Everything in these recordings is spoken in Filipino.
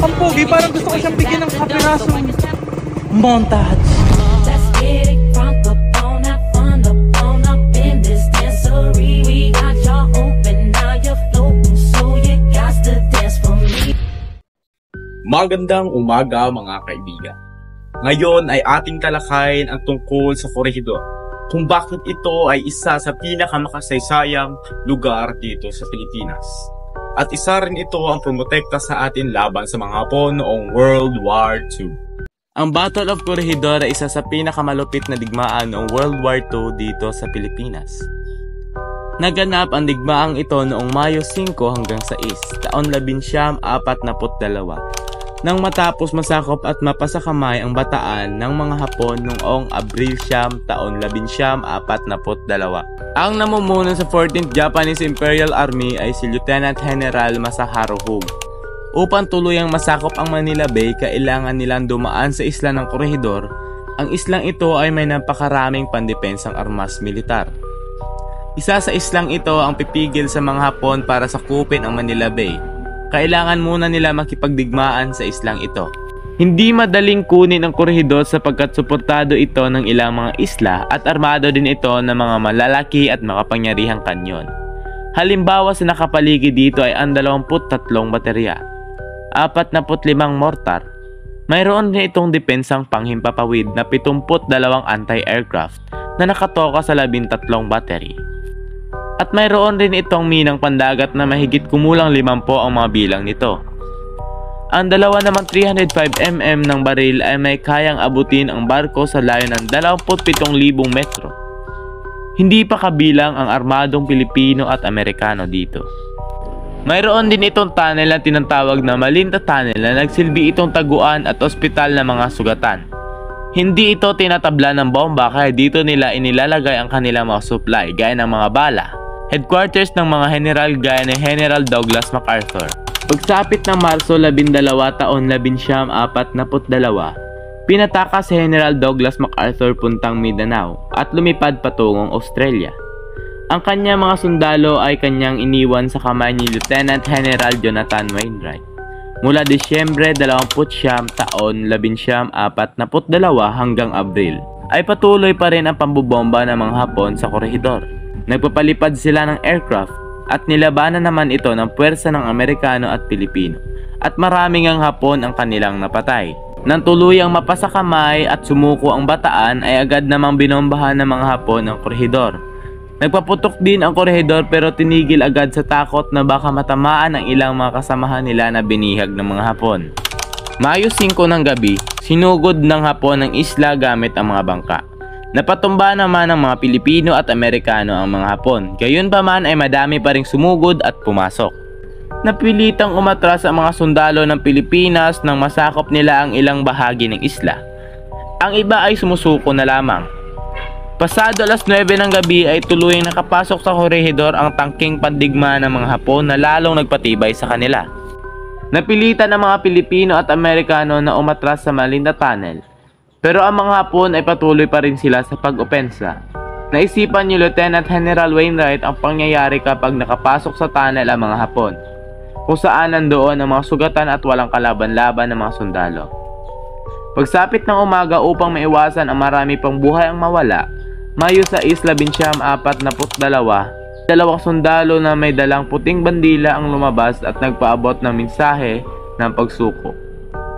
Ang pogi, parang gusto ko siyang bigyan ng kapirasong montage. Let's get it crunk up up in this dancery. We got y'all open, now you're floating, so you got to dance for me. Magandang umaga mga kaibigan. Ngayon ay ating talakayin ang tungkol sa Corregidor, kung bakit ito ay isa sa pinakamakasaysayang lugar dito sa Pilipinas. At isa rin ito ang promotekta sa atin laban sa mga Hapon noong World War II. Ang Battle of Corregidor ay isa sa pinakamalupit na digmaan noong World War II dito sa Pilipinas. Naganap ang digmaang ito noong Mayo 5 hanggang 6, taon 1942, nang matapos masakop at mapasakamay ang Bataan ng mga Hapon noong Abril 9, taon 1942. Ang namumuno sa 14th Japanese Imperial Army ay si Lieutenant General Masaharu Hug. Upang tuluyang masakop ang Manila Bay, kailangan nilang dumaan sa isla ng Corregidor. Ang islang ito ay may napakaraming pandepensang armas militar. Isa sa islang ito ang pipigil sa mga Hapon para sakupin ang Manila Bay. Kailangan muna nila makipagdigmaan sa islang ito. Hindi madaling kunin ang Corregidor sapagkat suportado ito ng ilang mga isla at armado din ito ng mga malalaki at makapangyarihang kanyon. Halimbawa sa nakapaligid dito ay ang 23 baterya, 45 mortar. Mayroon din itong depensang panghimpapawid na 72 anti-aircraft na nakatoka sa 13 battery. At mayroon rin itong minang pandagat na mahigit kumulang 50 ang mga bilang nito. Ang dalawa namang 305mm ng baril ay may kayang abutin ang barko sa layo ng 27,000 metro. Hindi pa kabilang ang armadong Pilipino at Amerikano dito. Mayroon din itong tunnel na tinatawag na Malinta Tunnel na nagsilbi itong taguan at ospital ng mga sugatan. Hindi ito tinatabla ng bomba kaya dito nila inilalagay ang kanilang mga supply gaya ng mga bala. Headquarters ng mga general gaya ni General Douglas MacArthur. Pagsapit ng Marso 12, taon 1942, pinataka si General Douglas MacArthur puntang Mindanao at lumipad patungong Australia. Ang kanyang mga sundalo ay kanyang iniwan sa kamay ni Lieutenant General Jonathan Wainwright. Mula Disyembre 29, taon 1942 hanggang Abril, ay patuloy pa rin ang pambobomba ng mga Hapon sa Corregidor. Nagpapalipad sila ng aircraft at nilabanan naman ito ng puwersa ng Amerikano at Pilipino at maraming ang Hapon ang kanilang napatay. Nang tuluyang mapasakamay at sumuko ang Bataan ay agad namang binombahan ng mga Hapon ang Corregidor. Nagpaputok din ang Corregidor pero tinigil agad sa takot na baka matamaan ang ilang mga kasamahan nila na binihag ng mga Hapon. Mayo 5 ng gabi, sinugod ng Hapon ang isla gamit ang mga bangka. Napatumba naman ng mga Pilipino at Amerikano ang mga Hapon, gayunpaman ay madami pa ring sumugod at pumasok. Napilitang umatras ang mga sundalo ng Pilipinas nang masakop nila ang ilang bahagi ng isla. Ang iba ay sumusuko na lamang. Pasado alas 9 ng gabi ay tuluyang nakapasok sa Corregidor ang tangking pandigma ng mga Hapon na lalong nagpatibay sa kanila. Napilitan ang mga Pilipino at Amerikano na umatras sa Malinta Tunnel. Pero ang mga Hapon ay patuloy pa rin sila sa pag-opensa. Naisipan ni Lieutenant General Wainwright ang pangyayari kapag nakapasok sa tunnel ang mga Hapon, kung saan nandoon ang mga sugatan at walang kalaban-laban ng mga sundalo. Pagsapit ng umaga upang maiwasan ang marami pang buhay ang mawala, Mayo 6, 1942, dalawang sundalo na may dalang puting bandila ang lumabas at nagpaabot ng mensahe ng pagsuko.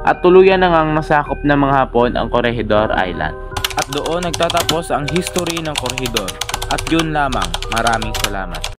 At tuluyan na ngang nasakop ng mga Hapon ang Corregidor Island. At doon nagtatapos ang history ng Corregidor. At yun lamang, maraming salamat.